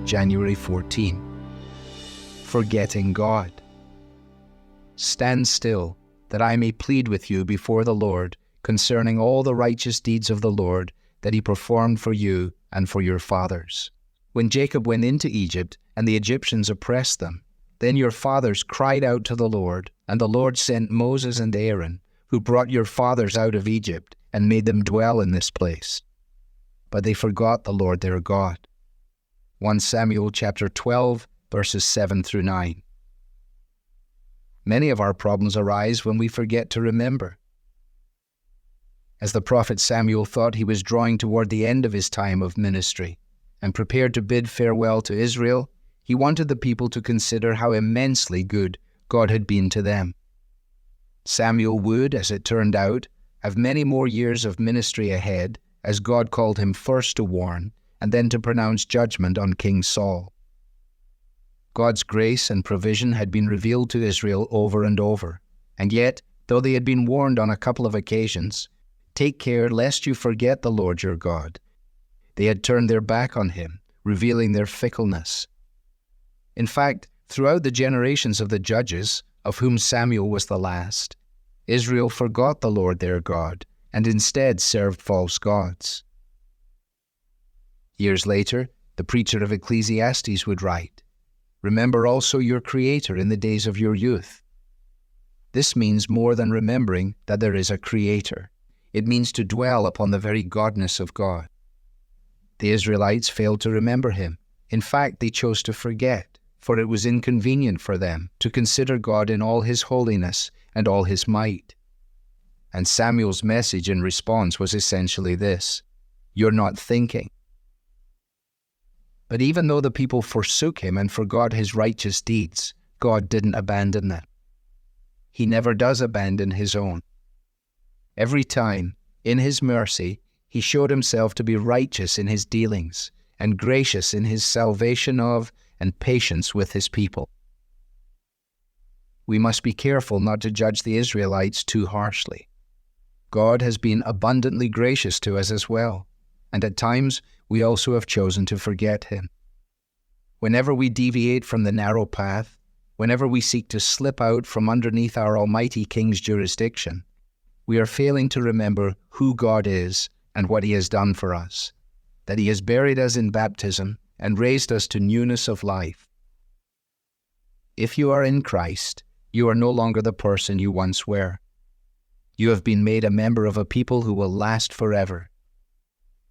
January 14. Forgetting God. Stand still, that I may plead with you before the Lord concerning all the righteous deeds of the Lord that he performed for you and for your fathers. When Jacob went into Egypt and the Egyptians oppressed them, then your fathers cried out to the Lord, and the Lord sent Moses and Aaron, who brought your fathers out of Egypt and made them dwell in this place. But they forgot the Lord their God. 1 Samuel chapter 12, verses 7 through 9. Many of our problems arise when we forget to remember. As the prophet Samuel thought he was drawing toward the end of his time of ministry and prepared to bid farewell to Israel, he wanted the people to consider how immensely good God had been to them. Samuel would, as it turned out, have many more years of ministry ahead, as God called him first to warn and then to pronounce judgment on King Saul. God's grace and provision had been revealed to Israel over and over, and yet, though they had been warned on a couple of occasions, "Take care lest you forget the Lord your God," they had turned their back on him, revealing their fickleness. In fact, throughout the generations of the judges, of whom Samuel was the last, Israel forgot the Lord their God and instead served false gods. Years later, the preacher of Ecclesiastes would write, "Remember also your Creator in the days of your youth." This means more than remembering that there is a Creator. It means to dwell upon the very godness of God. The Israelites failed to remember him. In fact, they chose to forget, for it was inconvenient for them to consider God in all his holiness and all his might. And Samuel's message in response was essentially this: "You're not thinking." But even though the people forsook him and forgot his righteous deeds, God didn't abandon them. He never does abandon his own. Every time, in his mercy, he showed himself to be righteous in his dealings and gracious in his salvation of and patience with his people. We must be careful not to judge the Israelites too harshly. God has been abundantly gracious to us as well, and at times we also have chosen to forget him. Whenever we deviate from the narrow path, whenever we seek to slip out from underneath our Almighty King's jurisdiction, we are failing to remember who God is and what he has done for us, that he has buried us in baptism and raised us to newness of life. If you are in Christ, you are no longer the person you once were. You have been made a member of a people who will last forever.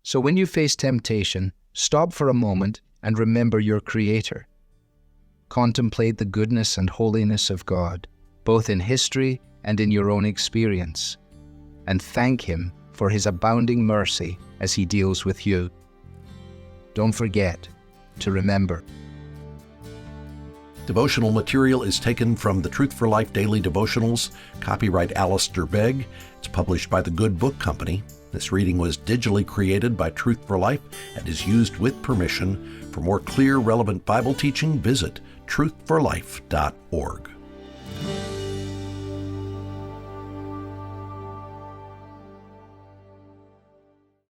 So when you face temptation, stop for a moment and remember your Creator. Contemplate the goodness and holiness of God, both in history and in your own experience, and thank him for his abounding mercy as he deals with you. Don't forget to remember. Devotional material is taken from the Truth for Life Daily Devotionals, copyright Alistair Begg. It's published by the Good Book Company. This reading was digitally created by Truth for Life and is used with permission. For more clear, relevant Bible teaching, visit truthforlife.org.